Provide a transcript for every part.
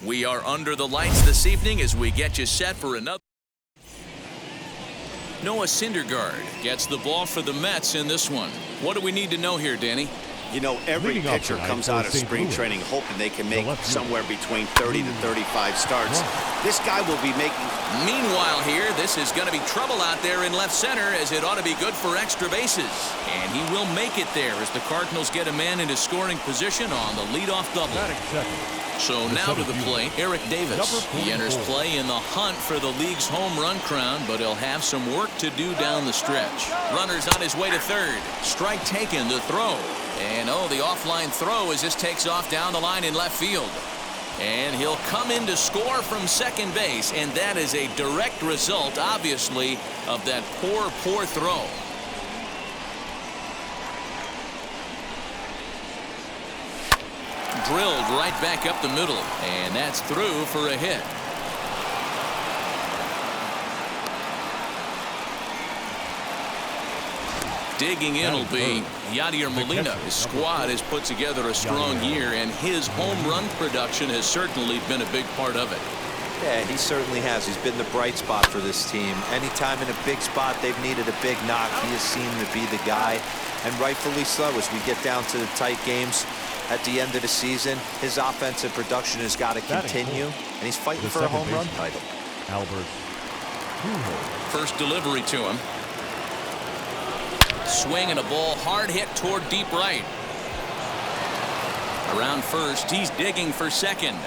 We are under the lights this evening as we get you set for another. Noah Syndergaard gets the ball for the Mets in this one. What do we need to know here, Danny? You know, every pitcher comes out of spring training hoping they can make somewhere between 30 to 35 starts. This guy will be making. Meanwhile here, this is going to be trouble out there in left center, as it ought to be good for extra bases. And he will make it there as the Cardinals get a man into scoring position on the leadoff double. So now to the plate, Eric Davis. He enters play in the hunt for the league's home run crown, but he'll have some work to do down the stretch. Runner's on his way to third. Strike taken, the throw. And oh, the offline throw as this takes off down the line in left field. And he'll come in to score from second base, and that is a direct result, obviously, of that poor throw. Drilled right back up the middle, and that's through for a hit. Digging in will be Yadier Molina. His squad has put together a strong year, and his home run production has certainly been a big part of it. Yeah, he certainly has. He's been the bright spot for this team. Anytime in a big spot they've needed a big knock, he has seemed to be the guy, and rightfully so. As we get down to the tight games at the end of the season, his offensive production has got to continue, and he's fighting for a home run title. First delivery to him. Swing and a ball hard hit toward deep right. Around first, he's digging for second.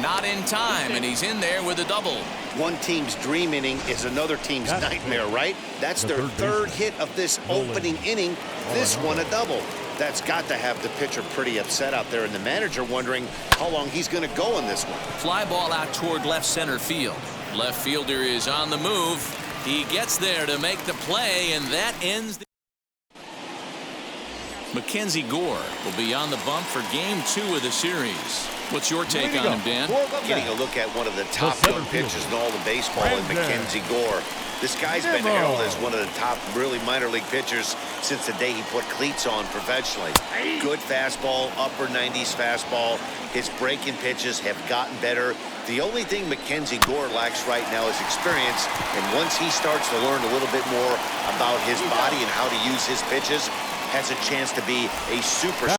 Not in time, and he's in there with a double. One team's dream inning is another team's nightmare, right? That's their third hit of this opening inning. This one a double. That's got to have the pitcher pretty upset out there, and the manager wondering how long he's going to go in this one. Fly ball out toward left center field. Left fielder is on the move. He gets there to make the play, and that ends the. Mackenzie Gore will be on the bump for game 2 of the series. What's your take on him, Dan? Getting a look at one of the top young pitchers in all the baseball in Mackenzie Gore. This guy's been heralded as one of the top really minor league pitchers since the day he put cleats on professionally. Good fastball, upper 90s fastball. His breaking pitches have gotten better. The only thing Mackenzie Gore lacks right now is experience, and once he starts to learn a little bit more about his body and how to use his pitches, has a chance to be a super.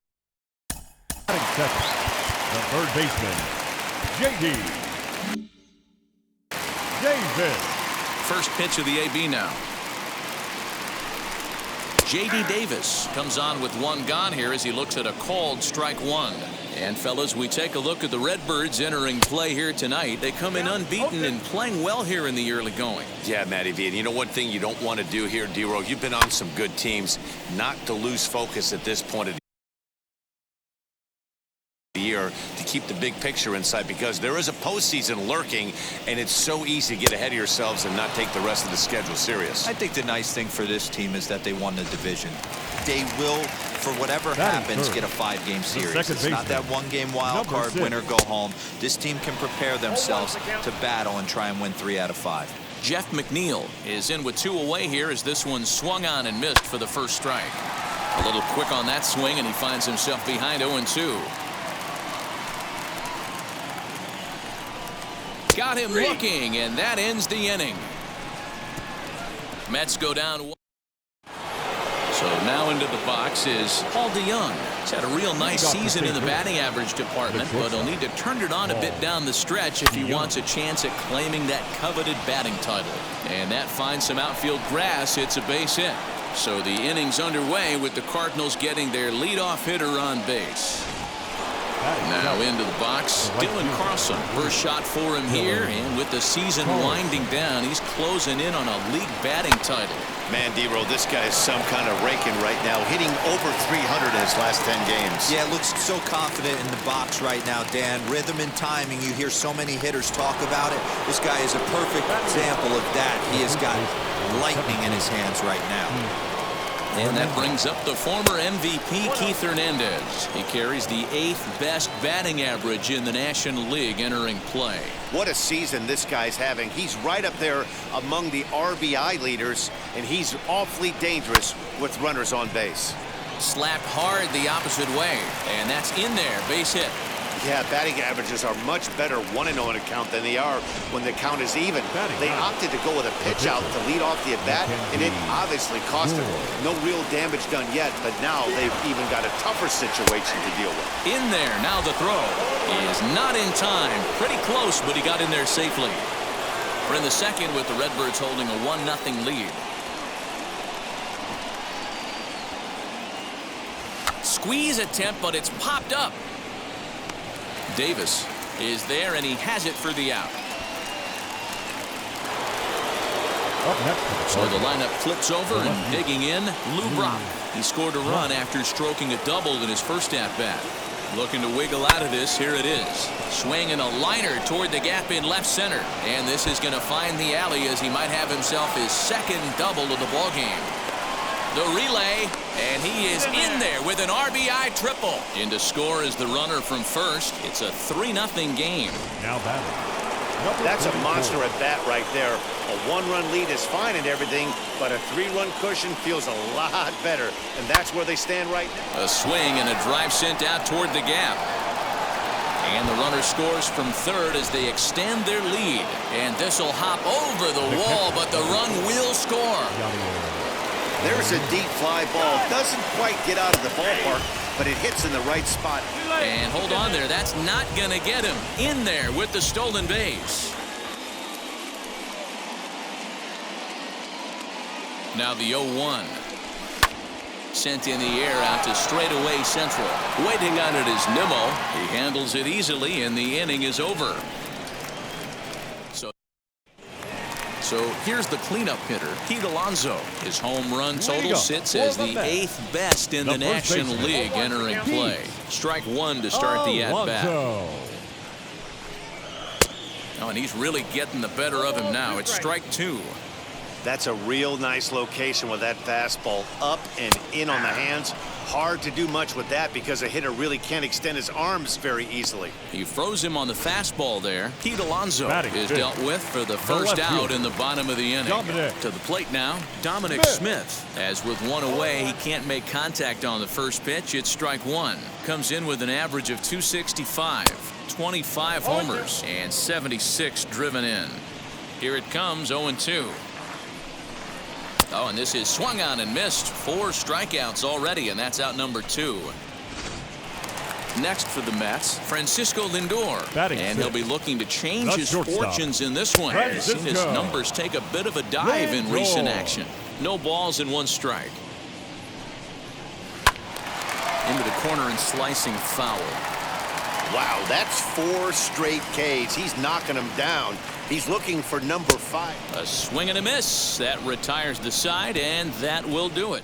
The third baseman, J.D. Davis. First pitch of the AB now. J.D. Davis comes on with one gone here as he looks at a called strike one. And fellas, we take a look at the Redbirds entering play here tonight. They come in unbeaten and playing well here in the early going. Yeah, Matty V. And you know one thing you don't want to do here, D-Row, you've been on some good teams, not to lose focus at this point of the year, to keep the big picture in sight, because there is a postseason lurking, and it's so easy to get ahead of yourselves and not take the rest of the schedule serious. I think the nice thing for this team is that they won the division. They will, for whatever happens, get a 5-game series. It's not that one-game wild card, win or go home. This team can prepare themselves to battle and try and win 3 out of 5. Jeff McNeil is in with 2 away here as this one swung on and missed for the first strike. A little quick on that swing, and he finds himself behind 0-2. Got him looking, and that ends the inning. Mets go down 1. So now into the box is Paul DeYoung. He's had a real nice season in the batting average department, but he'll need to turn it on a bit down the stretch if he wants a chance at claiming that coveted batting title. And that finds some outfield grass. It's a base hit. So the inning's underway with the Cardinals getting their leadoff hitter on base. Now into the box, Dylan Carlson. First shot for him here, and with the season winding down, he's closing in on a league batting title. Man, D-Row, this guy is some kind of raking right now, hitting over 300 in his last 10 games. Yeah, looks so confident in the box right now, Dan. Rhythm and timing, you hear so many hitters talk about it. This guy is a perfect example of that. He has got lightning in his hands right now. And that brings up the former MVP, Keith Hernandez. He carries the 8th best batting average in the National League entering play. What a season this guy's having. He's right up there among the RBI leaders, and he's awfully dangerous with runners on base. Slapped hard the opposite way, and that's in there, base hit. Yeah, batting averages are much better 1-0 in a count than they are when the count is even. They opted to go with a pitch out to lead off the at-bat, and it obviously cost them. No real damage done yet, but now they've even got a tougher situation to deal with. In there, now the throw is not in time. Pretty close, but he got in there safely. We're in the second with the Redbirds holding a 1-0 lead. Squeeze attempt, but it's popped up. Davis is there, and he has it for the out. So the lineup flips over, and digging in, Lou Brock. He scored a run after stroking a double in his first at-bat. Looking to wiggle out of this. Here it is. Swinging a liner toward the gap in left center. And this is going to find the alley as he might have himself his second double of the ballgame. The relay, and he is in there with an RBI triple. In to score is the runner from first. It's a 3-0 game. Now batting. That's a monster at bat right there. A 1-run lead is fine and everything, but a 3-run cushion feels a lot better, and that's where they stand right now. A swing and a drive sent out toward the gap. And the runner scores from third as they extend their lead. And this will hop over the wall, but the run will score. There's a deep fly ball. Doesn't quite get out of the ballpark, but it hits in the right spot. And hold on there. That's not going to get him. In there with the stolen base. Now the 0-1. Sent in the air out to straightaway central. Waiting on it is Nimmo. He handles it easily, and the inning is over. So here's the cleanup hitter, Pete Alonso. His home run total sits as the 8th best in the National League entering play. Strike one to start the at-bat. Oh, and he's really getting the better of him now. It's strike two. That's a real nice location with that fastball up and in on the hands. Hard to do much with that because a hitter really can't extend his arms very easily. He froze him on the fastball there. Pete Alonso is dealt with for the first out in the bottom of the inning. To the plate now, Dominic Smith. As with one away, he can't make contact on the first pitch. It's strike one. Comes in with an average of .265, 25 homers, and 76 driven in. Here it comes, 0-2. Oh, and this is swung on and missed. 4 strikeouts already, and that's out number 2. Next for the Mets, Francisco Lindor. And he'll be looking to change his fortunes in this one. He's seen his numbers take a bit of a dive in recent action. No balls and 1 strike. Into the corner and slicing foul. Wow, that's 4 straight Ks. He's knocking them down. He's looking for number 5. A swing and a miss. That retires the side, and that will do it.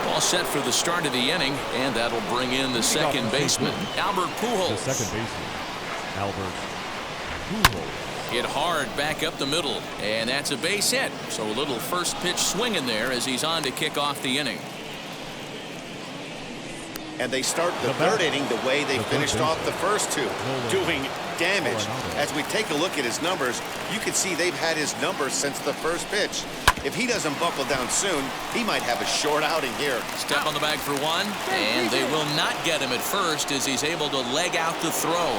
All set for the start of the inning, and that'll bring in the second baseman, Albert Pujols. The second baseman, Albert Pujols. Hit hard back up the middle, and that's a base hit. So a little first pitch swing in there as he's on to kick off the inning. And they start the third inning the way they finished off the first 2, doing damage. As we take a look at his numbers, you can see they've had his numbers since the first pitch. If he doesn't buckle down soon, he might have a short outing here. Step on the bag for 1, and they will not get him at first as he's able to leg out the throw.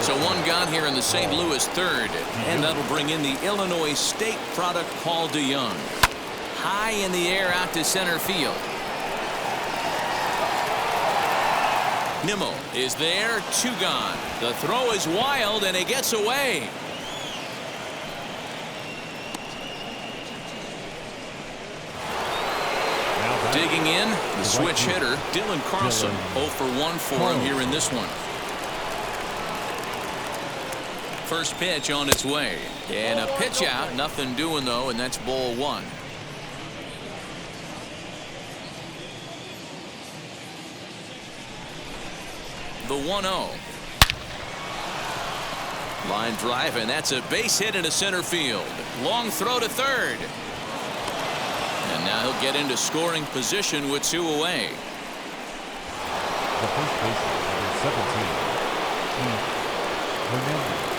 So 1 gone here in the St. Louis third, and that'll bring in the Illinois State product, Paul DeYoung. High in the air out to center field. Nimmo is there, 2 gone. The throw is wild, and it gets away. Digging in, the switch hitter, Dylan Carlson. 0 for 1 for him here in this one. First pitch on its way. And a pitch out, nothing doing though, and that's ball 1. The 1-0. Line drive, and that's a base hit into center field. Long throw to third. And now he'll get into scoring position with 2 away. The first baseman, number 17, Hernandez.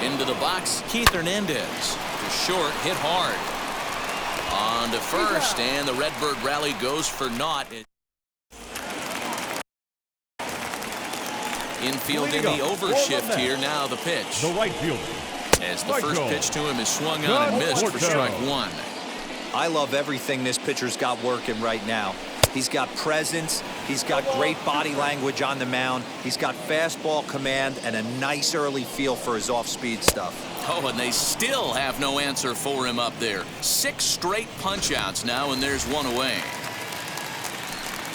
Into the box, Keith Hernandez. To short, hit hard. On to first, and the Redbird rally goes for naught. Infield in the overshift here. Now the pitch. The right fielder. As the first pitch to him is swung on and missed for strike one. I love everything this pitcher's got working right now. He's got presence. He's got great body language on the mound. He's got fastball command and a nice early feel for his off-speed stuff. Oh, and they still have no answer for him up there. 6 straight punch-outs now, and there's one away.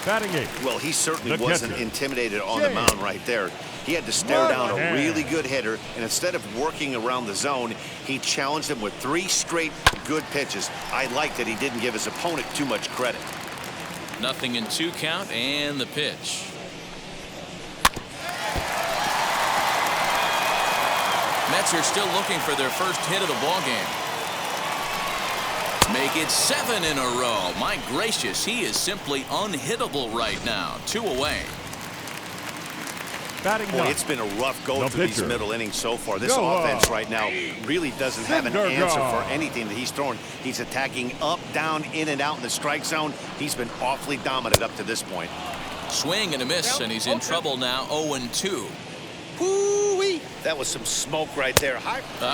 Batting 8. Well, he certainly wasn't intimidated on the mound right there. He had to stare down a really good hitter, and instead of working around the zone, he challenged him with 3 straight good pitches. I like that he didn't give his opponent too much credit. 0-2 count, and the pitch. Mets are still looking for their first hit of the ballgame. Make it 7 in a row. My gracious, he is simply unhittable right now. 2 away. Boy, it's been a rough go through these middle innings so far. This offense right now really doesn't have an answer for anything that he's throwing. He's attacking up, down, in and out in the strike zone. He's been awfully dominant up to this point. Swing and a miss, and he's in trouble now. 0-2. Woo-wee. That was some smoke right there.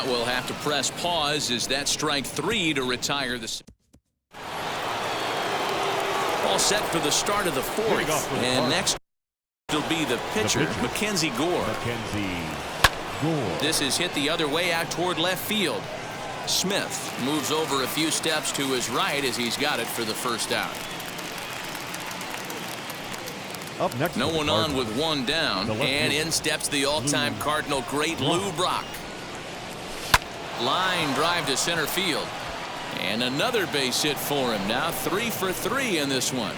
We'll have to press pause as that strike 3 to retire the. All set for the start of the 4th, and next will be the pitcher, Mckenzie Gore. This is hit the other way out toward left field. Smith moves over a few steps to his right as he's got it for the first out. Up next, no one on with 1 down, and in steps the all-time Cardinal great Lou Brock. Line drive to center field, and another base hit for him. Now 3 for 3 in this one.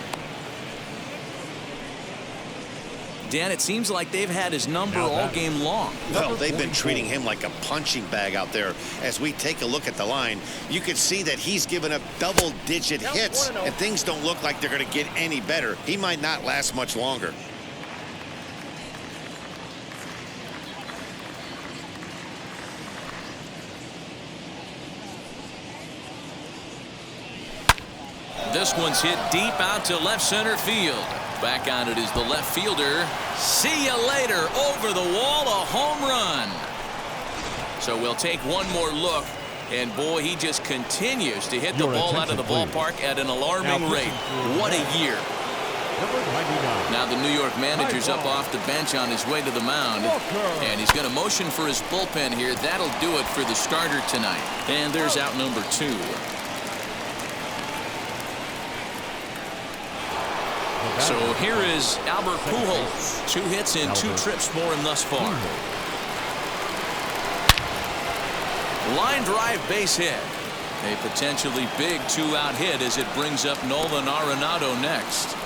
Dan, it seems like they've had his number all game long. Well, they've been treating him like a punching bag out there. As we take a look at the line, you can see that he's given up double-digit hits, and things don't look like they're going to get any better. He might not last much longer. This one's hit deep out to left center field. Back on it is the left fielder. See you later. Over the wall, a home run. So we'll take one more look. And boy, he just continues to hit the ball out of the ballpark at an alarming rate. What a year. Now the New York manager's up off the bench on his way to the mound. And he's going to motion for his bullpen here. That'll do it for the starter tonight. And there's out number 2. So here is Albert Pujols. 2 hits and 2 trips for him thus far. Line drive base hit. A potentially big 2-out hit as it brings up Nolan Arenado next.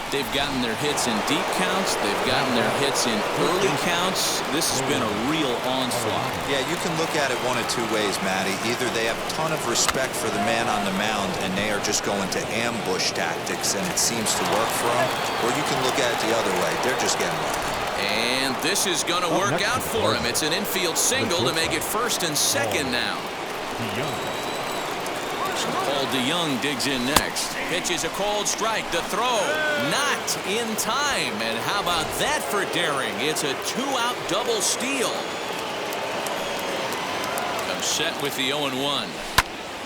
They've gotten their hits in deep counts. They've gotten their hits in early counts. This has been a real onslaught. Yeah, you can look at it one of 2 ways, Matty. Either they have a ton of respect for the man on the mound and they are just going to ambush tactics and it seems to work for them, or you can look at it the other way. They're just getting lucky. And this is going to work out for him. It's an infield single to make it 1st and 2nd now. Paul DeYoung digs in next. Pitches a cold strike. The throw not in time. And how about that for daring? It's a 2-out double steal. Comes set with the 0-1.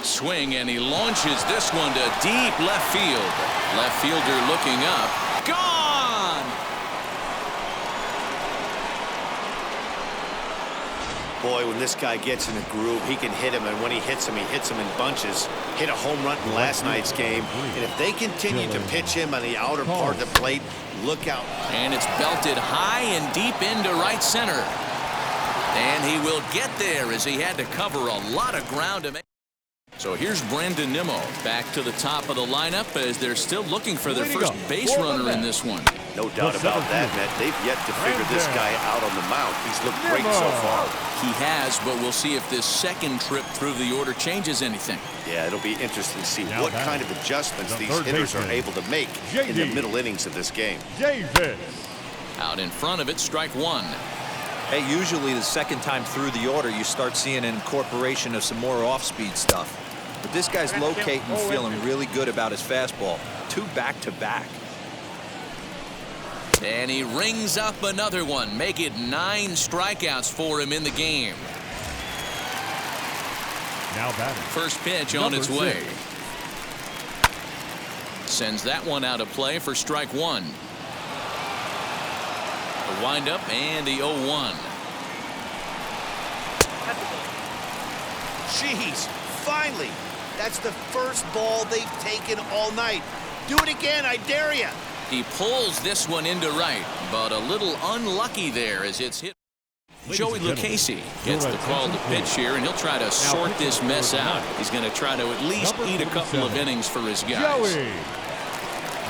Swing, and he launches this one to deep left field. Left fielder looking up. Gone! Boy, when this guy gets in a groove, he can hit him, and when he hits him in bunches. Hit a home run in last night's game, and if they continue to pitch him on the outer part of the plate, look out. And it's belted high and deep into right center. And he will get there as he had to cover a lot of ground to make. So here's Brandon Nimmo back to the top of the lineup as they're still looking for their first base runner in this one. No doubt about that, Matt. They've yet to figure this guy out on the mound. He's looked great so far. He has, but we'll see if this second trip through the order changes anything. Yeah, it'll be interesting to see what kind of adjustments these hitters are able to make in the middle innings of this game. Out in front of it, strike 1. Hey, usually the second time through the order, you start seeing an incorporation of some more off-speed stuff. But this guy's locating and feeling really good about his fastball. 2 back-to-back. And he rings up another one. Make it 9 strikeouts for him in the game. Now batting. First pitch on its way. 6. Sends that one out of play for strike 1. The windup and the 0-1. Jeez, finally. That's the first ball they've taken all night. Do it again, I dare you. He pulls this one into right, but a little unlucky there as it's hit. Joey Lucchese gets the call to pitch here, and he'll try to sort this mess out. He's going to try to at least eat a couple of innings for his guys. Joey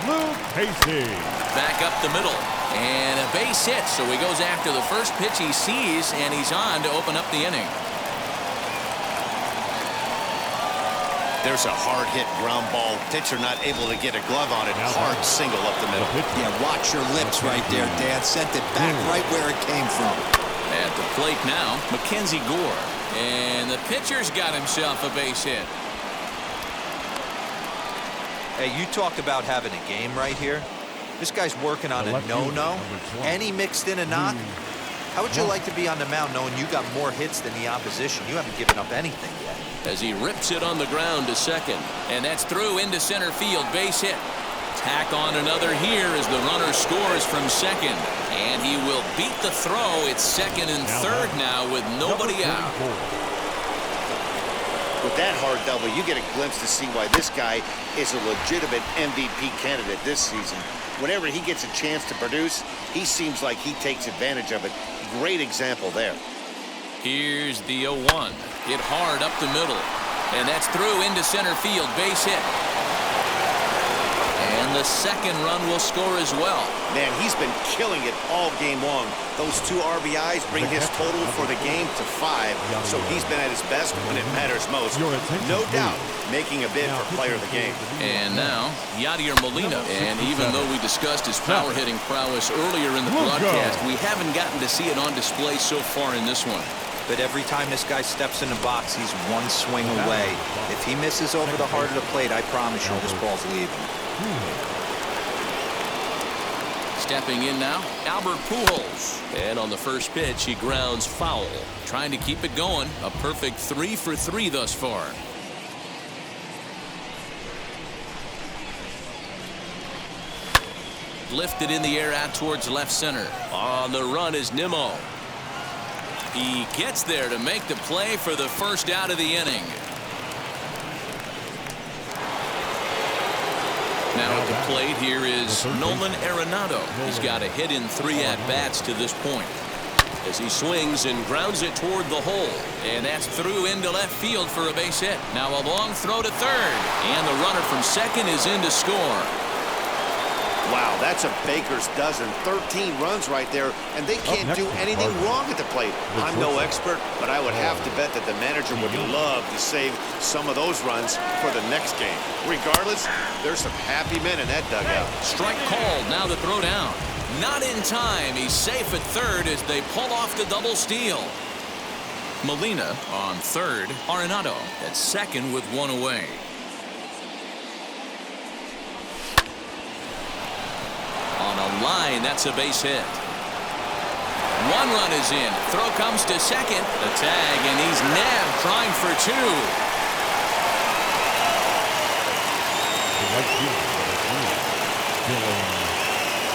Lucchese. Back up the middle, and a base hit, so he goes after the first pitch he sees, and he's on to open up the inning. There's a hard-hit ground ball. Pitcher not able to get a glove on it. Hard single up the middle. Yeah, watch your lips right there, Dad. Sent it back right where it came from. At the plate now, Mackenzie Gore. And the pitcher's got himself a base hit. Hey, you talk about having a game right here. This guy's working on a no-no, and he mixed in a knock. How would you like to be on the mound knowing you got more hits than the opposition? You haven't given up anything yet. As he rips it on the ground to second. And that's through into center field. Base hit. Tack on another here as the runner scores from second. And he will beat the throw. It's second and third now with nobody out. With that hard double, you get a glimpse to see why this guy is a legitimate MVP candidate this season. Whenever he gets a chance to produce, he seems like he takes advantage of it. Great example there. Here's the 0-1. Hit hard up the middle. And that's through into center field. Base hit. And the second run will score as well. Man, he's been killing it all game long. Those 2 RBIs bring his total for the game to 5. So he's been at his best when it matters most. No doubt making a bid for player of the game. And now, Yadier Molina. And even though we discussed his power hitting prowess earlier in the broadcast, we haven't gotten to see it on display so far in this one. But every time this guy steps in the box, he's one swing away. If he misses over the heart of the plate, I promise you this ball's leaving. Stepping in now, Albert Pujols. And on the first pitch, he grounds foul. Trying to keep it going. A perfect 3 for 3 thus far. Lifted in the air out towards left center. On the run is Nimmo. He gets there to make the play for the first out of the inning. Now at the plate here is Nolan Arenado. He's got a hit in 3 at-bats to this point. As he swings and grounds it toward the hole. And that's through into left field for a base hit. Now a long throw to third. And the runner from second is in to score. Wow, that's a baker's dozen. 13 runs right there, and they can't do anything wrong at the plate. I'm no expert, but I would have to bet that the manager would love to save some of those runs for the next game. Regardless, there's some happy men in that dugout. Strike called, now the throw down. Not in time. He's safe at third as they pull off the double steal. Molina on third. Arenado at second with 1 away. On a line, that's a base hit. 1 run is in. Throw comes to second. The tag, and he's nabbed trying for 2. The right fielder,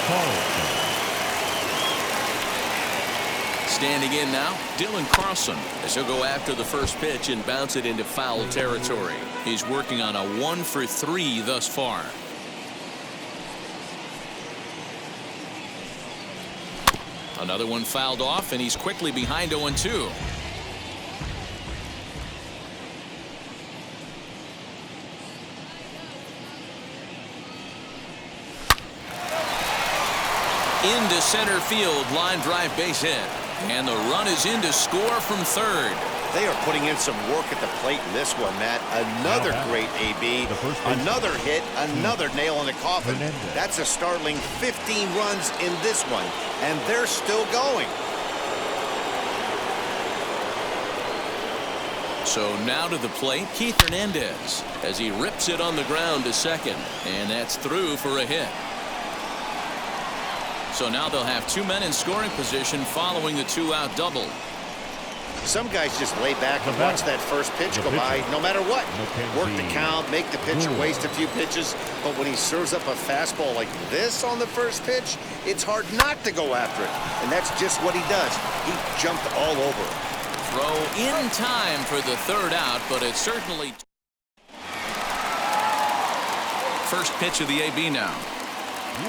Carlson. Standing in now, Dylan Carlson, as he'll go after the first pitch and bounce it into foul territory. He's working on a 1 for 3 thus far. Another one fouled off, and he's quickly behind 0-2. Into center field, line drive base hit. And the run is in to score from third. They are putting in some work at the plate in this one, Matt. Another great AB, another hit, another nail in the coffin. Hernandez. That's a startling 15 runs in this one, and they're still going. So now to the plate, Keith Hernandez, as he rips it on the ground to second, and that's through for a hit. So now they'll have 2 men in scoring position following the 2-out double. Some guys just lay back and watch that first pitch go by no matter what. Work the count, make the pitcher waste a few pitches. But when he serves up a fastball like this on the first pitch, it's hard not to go after it. And that's just what he does. He jumped all over it. Throw in time for the 3rd out, but it's certainly... First pitch of the AB now.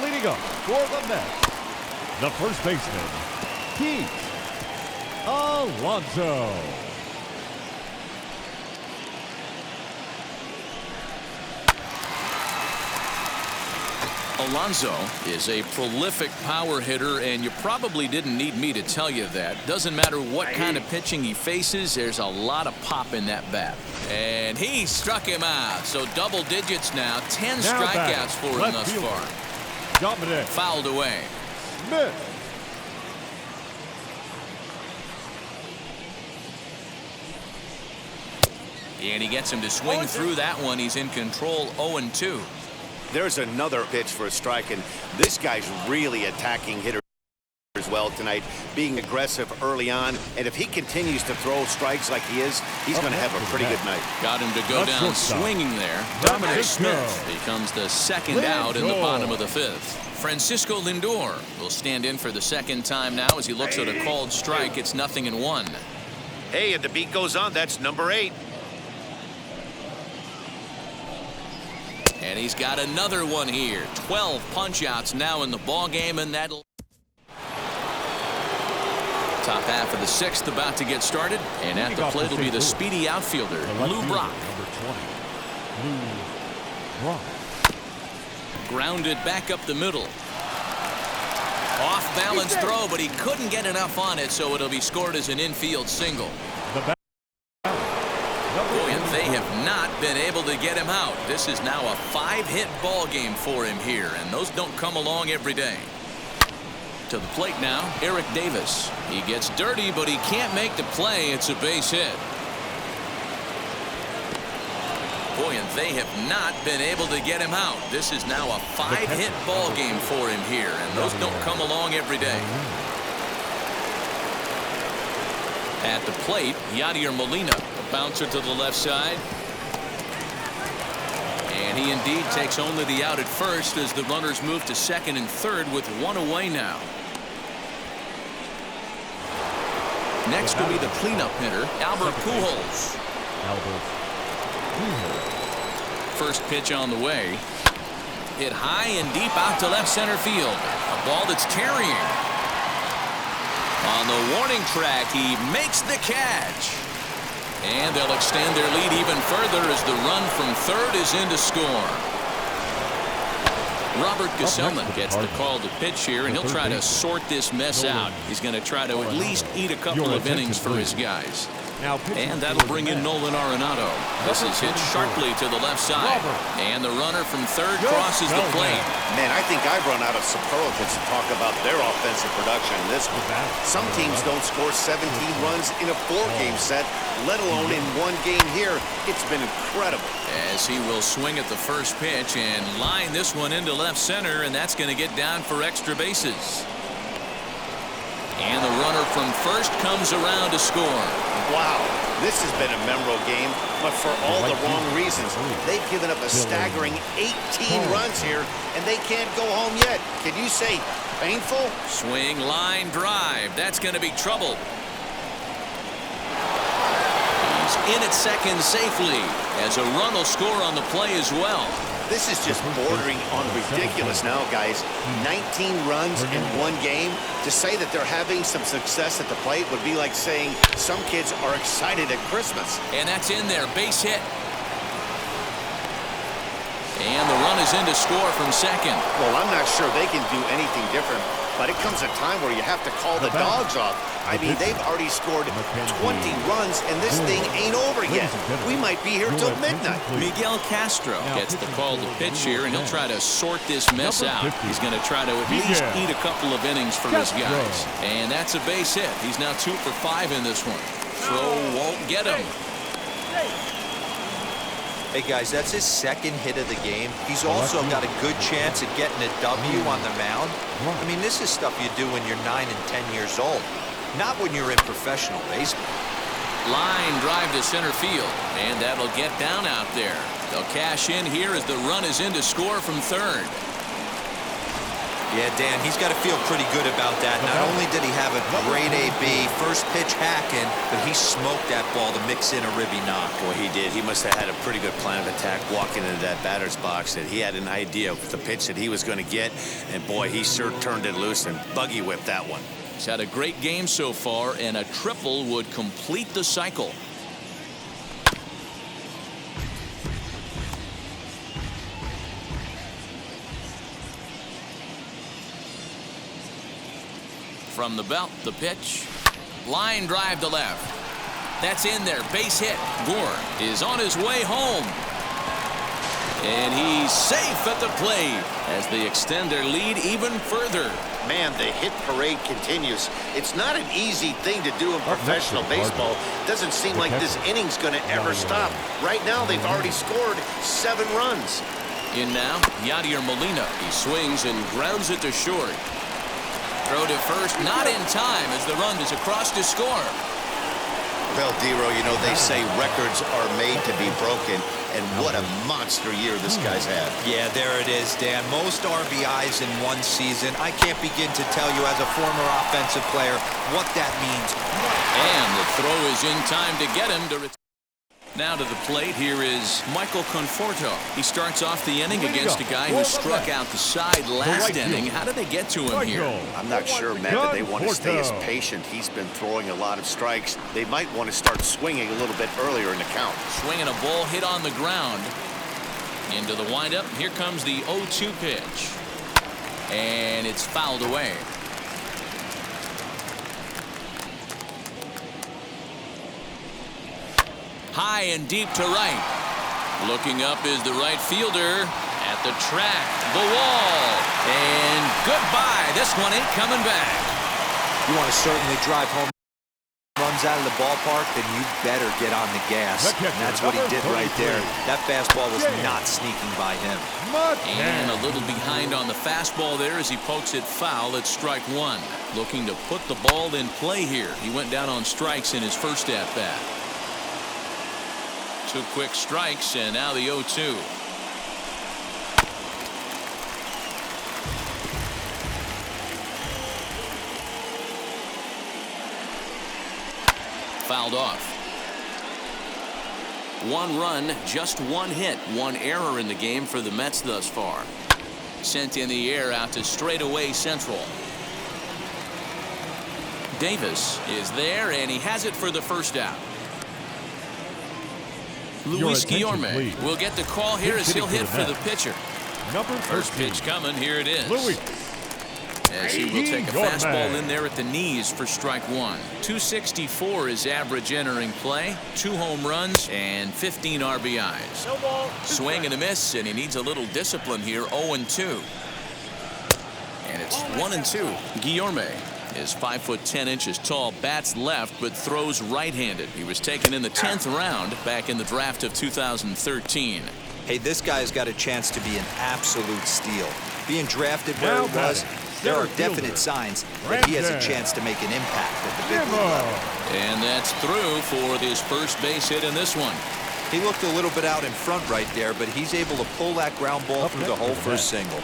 Leading up for the Mets, the first baseman, Keith Alonso. Alonso is a prolific power hitter, and you probably didn't need me to tell you that. Doesn't matter what kind of pitching he faces, there's a lot of pop in that bat. And he struck him out. So double digits now, 10 strikeouts for him thus far. Dominic Fouled away. Smith. And he gets him to swing through that one. He's in control, 0-2. There's another pitch for a strike, and this guy's really attacking hitters as well tonight, being aggressive early on. And if he continues to throw strikes like he is, he's going to have a pretty good night. Got him to go down swinging there. Dominic Smith becomes the 2nd out in the bottom of the 5th. Francisco Lindor will stand in for the 2nd time now as he looks at a called strike. It's 0-1. Hey, and the beat goes on. That's number 8. And he's got another one here. 12 punch-outs now in the ball game, and that'll... Top half of the 6th about to get started, and at the plate will be the speedy outfielder, Lou Brock. Number 20, Lou Brock. Grounded back up the middle. Off-balance throw, but he couldn't get enough on it, so it'll be scored as an infield single. Boy, and they have not been able to get him out. This is now a 5-hit ball game for him here, and those don't come along every day. To the plate now, Eric Davis. He gets dirty, but he can't make the play. It's a base hit. Boy, and they have not been able to get him out. This is now a 5-hit ball game for him here, and those don't come along every day. At the plate, Yadier Molina, a bouncer to the left side. And he indeed takes only the out at first as the runners move to 2nd and 3rd with 1 away now. Next will be the cleanup hitter, Albert Pujols. First pitch on the way. Hit high and deep out to left center field. A ball that's carrying. On the warning track, he makes the catch. And they'll extend their lead even further as the run from 3rd is in to score. Robert Gesellman gets the call to pitch here, and he'll try to sort this mess out. He's going to try to at least eat a couple of innings for his guys. And that'll bring in Nolan Arenado. This is hit sharply to the left side. And the runner from 3rd crosses the plate. Man, I think I've run out of superlatives to talk about their offensive production in this one. Some teams don't score 17 runs in a 4-game set, let alone in 1 game here. It's been incredible. As he will swing at the first pitch and line this one into left center, and that's going to get down for extra bases. And the runner from 1st comes around to score. Wow, this has been a memorable game, but for all the wrong reasons. They've given up a staggering 18 runs here, and they can't go home yet. Can you say painful? Swing, line, drive. That's going to be trouble. He's in at 2nd safely, as a run will score on the play as well. This is just bordering on ridiculous now, guys. 19 runs in 1 game. To say that they're having some success at the plate would be like saying some kids are excited at Christmas. And that's in there, base hit. And the run is in to score from 2nd. Well, I'm not sure they can do anything different, but it comes a time where you have to call the dogs off. I mean, they've already scored 20 runs, and this thing ain't over yet. We might be here till midnight. Miguel Castro gets the call to pitch here, and he'll try to sort this mess out. He's going to try to at least eat a couple of innings for his guys. And that's a base hit. He's now 2 for 5 in this one. Throw won't get him. Hey guys, that's his second hit of the game. He's also got a good chance at getting a W on the mound. I mean, this is stuff you do when you're 9 and 10 years old, not when you're in professional baseball. Line drive to center field, and that'll get down out there. They'll cash in here as the run is in to score from third. Yeah, Dan, he's got to feel pretty good about that. Not only did he have a great AB, first pitch hacking, but he smoked that ball to mix in a ribby knock. Boy, he did. He must have had a pretty good plan of attack walking into that batter's box, that he had an idea of the pitch that he was going to get, and boy, he sure turned it loose and buggy whipped that one. He's had a great game so far, and a triple would complete the cycle. From the belt, the pitch. Line drive to left. That's in there. Base hit. Gore is on his way home. And he's safe at the plate as they extend their lead even further. Man, the hit parade continues. It's not an easy thing to do in professional baseball. Doesn't seem like this inning's going to ever stop. Right now, they've already scored 7 runs. In now, Yadier Molina. He swings and grounds it to short. Throw to first, not in time as the run is across to score. Well, Dero, you know, they say records are made to be broken, and what a monster year this guy's had. Yeah, there it is, Dan. Most RBIs in one season. I can't begin to tell you as a former offensive player what that means. And the throw is in time to get him to. Now to the plate, here is Michael Conforto. He starts off the inning against a guy who struck out the side last inning. How did they get to him here? I'm not sure, Matt, that they want to stay as patient. He's been throwing a lot of strikes. They might want to start swinging a little bit earlier in the count. Swinging a ball hit on the ground. Into the windup. Here comes the 0-2 pitch. And it's fouled away. High and deep to right. Looking up is the right fielder at the track, the wall, and goodbye. This one ain't coming back. You want to certainly drive home runs out of the ballpark, then you better get on the gas. And that's what he did right there. That fastball was not sneaking by him. And a little behind on the fastball there as he pokes it foul at strike one. Looking to put the ball in play here. He went down on strikes in his first at-bat. 2 quick strikes, and now the 0-2. Fouled off. 1 run, just 1 hit, 1 error in the game for the Mets thus far. Sent in the air out to straightaway central. Davis is there, and he has it for the first out. Luis Guillorme will get the call here as he'll hit for the pitcher. First pitch coming. Here it is. As he will take a fastball in there at the knees for strike one. 264 is average entering play. 2 home runs and 15 RBIs. Swing and a miss, and he needs a little discipline here. 0-2. And it's 1-2. Guillorme is 5'10" tall, bats left, but throws right-handed. He was taken in the 10th round back in the draft of 2013. Hey, this guy's got a chance to be an absolute steal. Being drafted where he was, there are definite signs that he has a chance to make an impact at the big league level. And that's through for his first base hit in this one. He looked a little bit out in front right there, but he's able to pull that ground ball through the hole for a single.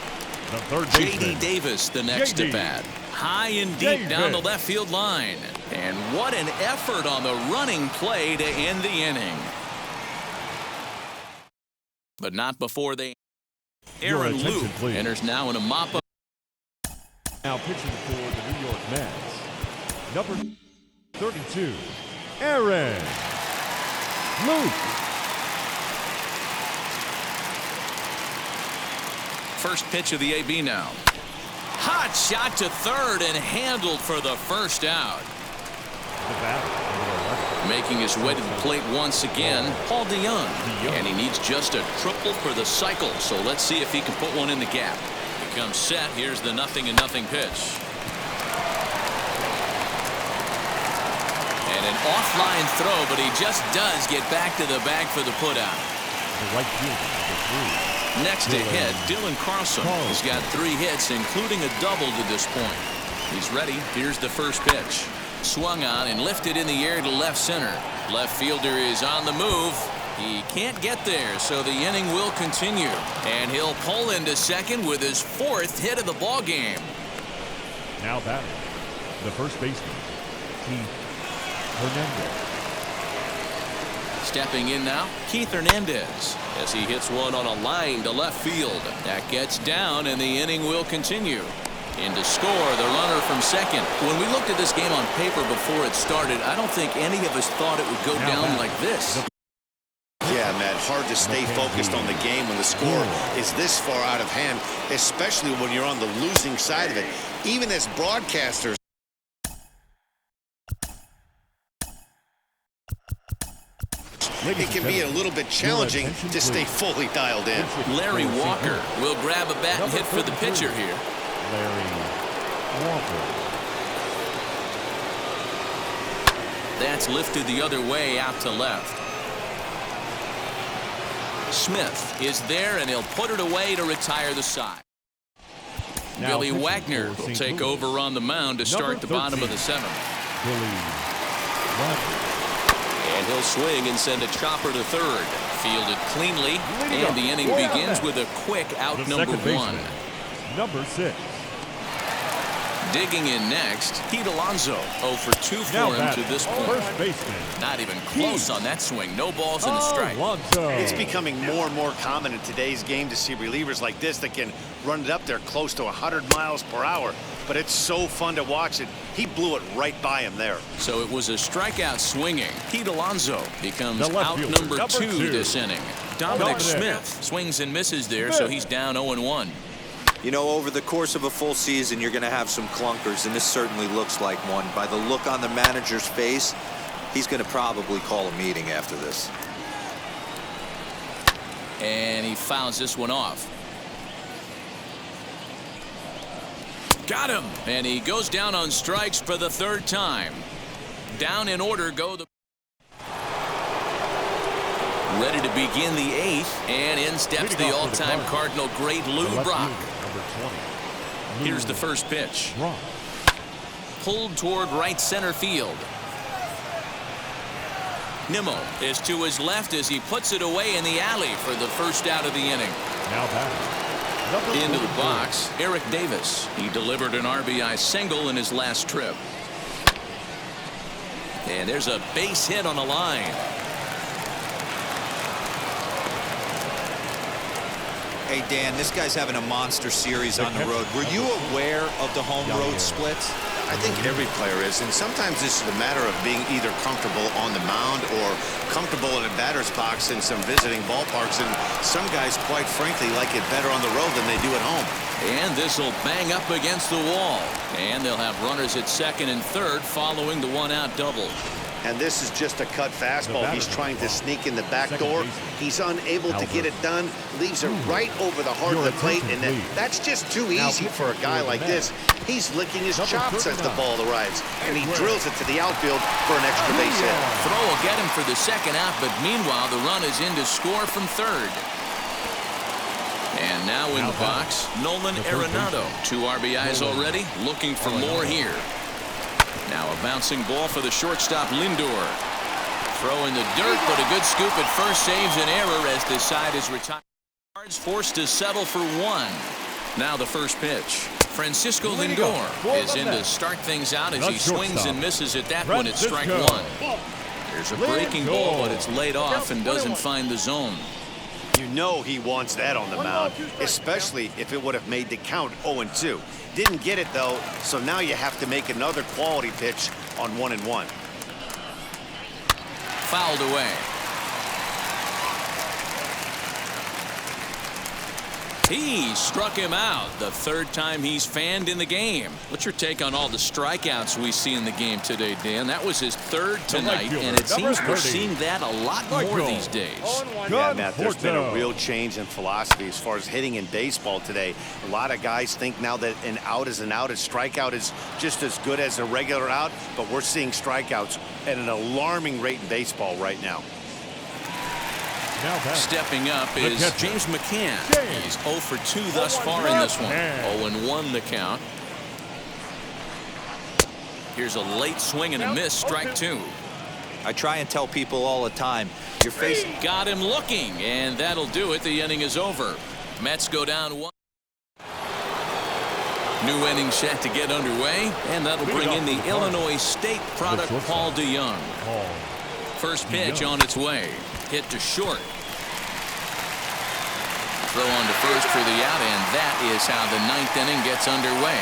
J.D. Davis, the next to bat. High and deep down the left field line. And what an effort on the running play to end the inning. But not before they. Aaron Luke enters now in a mop-up. Now pitching for the New York Mets, number 32, Aaron Luke. First pitch of the AB now. Hot shot to third and handled for the first out. Making his way to the plate once again, Paul DeYoung. And he needs just a triple for the cycle, so let's see if he can put one in the gap. He comes set. Here's the 0-0 pitch. And And an offline throw, but he just does get back to the bag for the putout. The right fielder, number 3. Next to hit, Dylan Carlson. He's got 3 hits, including a double to this point. He's ready. Here's the first pitch. Swung on and lifted in the air to left center. Left fielder is on the move. He can't get there, so the inning will continue. And he'll pull into second with his 4th hit of the ball game. Now batting, the first baseman, Hernandez. Stepping in now, Keith Hernandez, as he hits one on a line to left field. That gets down, and the inning will continue. In to score, the runner from second. When we looked at this game on paper before it started, I don't think any of us thought it would go down like this. Yeah, Matt, hard to stay focused on the game when the score is this far out of hand, especially when you're on the losing side of it. Even as broadcasters, it can be a little bit challenging to stay fully dialed in. Larry Walker will grab a bat and hit for the pitcher here. Larry Walker. That's lifted the other way out to left. Smith is there, and he'll put it away to retire the side. Now Billy Wagner will take over on the mound to start the bottom of the 7th. Billy Wagner. And he'll swing and send a chopper to third. Fielded cleanly, and the inning begins with a quick out number 1. Number 6. Digging in next, Pete Alonso. 0 for 2 for him to this point. First baseman. Not even close on that swing. No balls and a strike. Alonso. It's becoming more and more common in today's game to see relievers like this that can run it up there close to 100 miles per hour. But it's so fun to watch it. He blew it right by him there. So it was a strikeout swinging. Pete Alonso becomes out fielder, number 2 this inning. Dominic Smith swings and misses there, so he's down 0-1. You know, over the course of a full season, you're going to have some clunkers, and this certainly looks like one. By the look on the manager's face, he's going to probably call a meeting after this. And he fouls this one off. Got him. And he goes down on strikes for the 3rd time. Down in order go the... Ready to begin the 8th, and in steps the all-time Cardinal great Lou Brock. Here's the first pitch. Pulled toward right center field. Nimmo is to his left as he puts it away in the alley for the first out of the inning. Now batting. Into the box, Eric Davis. He delivered an RBI single in his last trip. And there's a base hit on the line. Hey, Dan, this guy's having a monster series on the road. Were you aware of the home road splits? I think every player is, and sometimes this is a matter of being either comfortable on the mound or comfortable in a batter's box in some visiting ballparks, and some guys, quite frankly, like it better on the road than they do at home. And this will bang up against the wall, and they'll have runners at second and third following the 1-out double. And this is just a cut fastball. He's trying to sneak in the back door. He's unable to get it done. Leaves it right over the heart of the plate, and that's just too easy for a guy like this. He's licking his chops as the ball arrives, and he drills it to the outfield for an extra base hit. Throw will get him for the 2nd out, but meanwhile the run is in to score from third. And now in the box, Nolan Arenado. 2 RBIs already, looking for more here. Now a bouncing ball for the shortstop Lindor. Throw in the dirt, but a good scoop at first saves an error as this side is retired. Cards forced to settle for 1. Now the first pitch. Francisco Lindor is in to start things out as he swings and misses at that one at strike 1. There's a breaking ball, but it's laid off and doesn't find the zone. You know he wants that on the mound, especially if it would have made the count 0-2. Didn't get it, though, so now you have to make another quality pitch on 1-1. Fouled away. He struck him out the third time he's fanned in the game. What's your take on all the strikeouts we see in the game today, Dan? That was his third tonight, and it seems we're seeing that a lot more these days. Yeah, Matt, there's been a real change in philosophy as far as hitting in baseball today. A lot of guys think now that an out is an out. A strikeout is just as good as a regular out, but we're seeing strikeouts at an alarming rate in baseball right now. Stepping up is James Mccann. He's 0 for 2 thus far in this one. 0-1 the count. Here's a late swing and a miss, strike 2. I try and tell people all the time, you're facing. Got him looking, and that'll do it. The inning is over. Mets go down 1. New inning set to get underway, and that'll bring in the Illinois State product, Paul DeYoung. First pitch on its way. Hit to short. Throw on to first for the out, and that is how the 9th inning gets underway.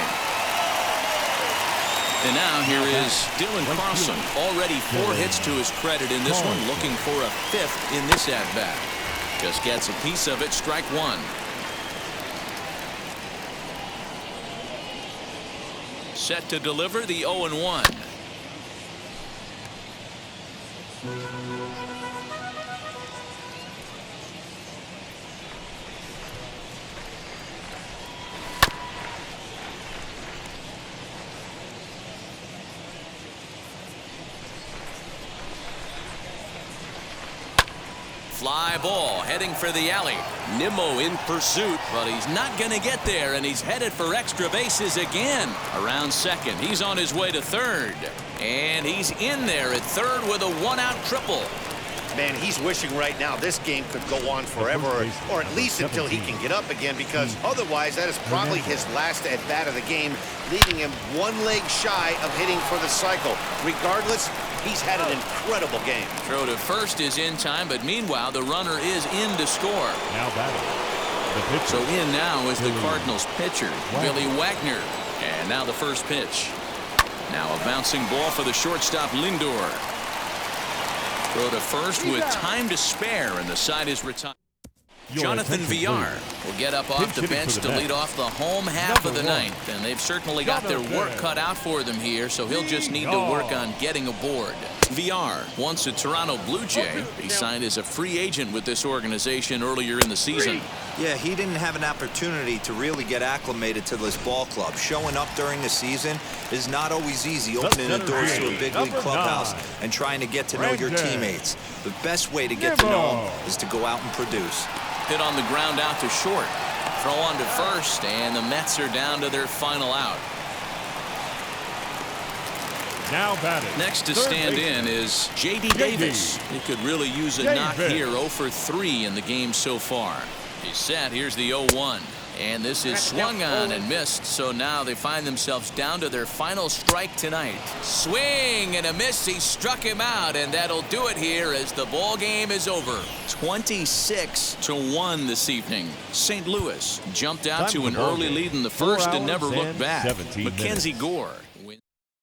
And now here is Dylan Carlson. Already 4 hits to his credit in this one, looking for a 5th in this at-bat. Just gets a piece of it, strike 1. Set to deliver the 0-1. Fly ball heading for the alley. Nimmo in pursuit, but he's not going to get there, and he's headed for extra bases again. Around second, he's on his way to third, and he's in there at third with a 1-out triple. Man, he's wishing right now this game could go on forever, or at least until he can get up again, because otherwise that is probably his last at-bat of the game, leaving him 1 leg shy of hitting for the cycle. Regardless, he's had an incredible game. Throw to first is in time, but meanwhile the runner is in to score. Now batting. So in now is the Cardinals pitcher, Billy Wagner. And now the first pitch. Now a bouncing ball for the shortstop, Lindor. Throw to first with time to spare, and the side is retired. Jonathan Villar will get up off the bench to lead off the home half of the 9th, and they've certainly got their work cut out for them here, so he'll just need to work on getting aboard. Villar, once a Toronto Blue Jay, he signed as a free agent with this organization earlier in the season. Yeah, he didn't have an opportunity to really get acclimated to this ball club. Showing up during the season is not always easy, opening the doors to a big league clubhouse and trying to get to know your teammates. The best way to get to know them is to go out and produce. Hit on the ground out to short. Throw on to first, and the Mets are down to their final out. Now batting. Next to stand in is J.D. Davis. He could really use a knock here. 0 for 3 in the game so far. He's set. Here's the 0-1. And this is swung on and missed, so now they find themselves down to their final strike tonight. Swing and a miss. He struck him out, and that'll do it here as the ball game is over. 26-1 this evening. St. Louis jumped out to an early lead in the first and never looked back. Mackenzie Gore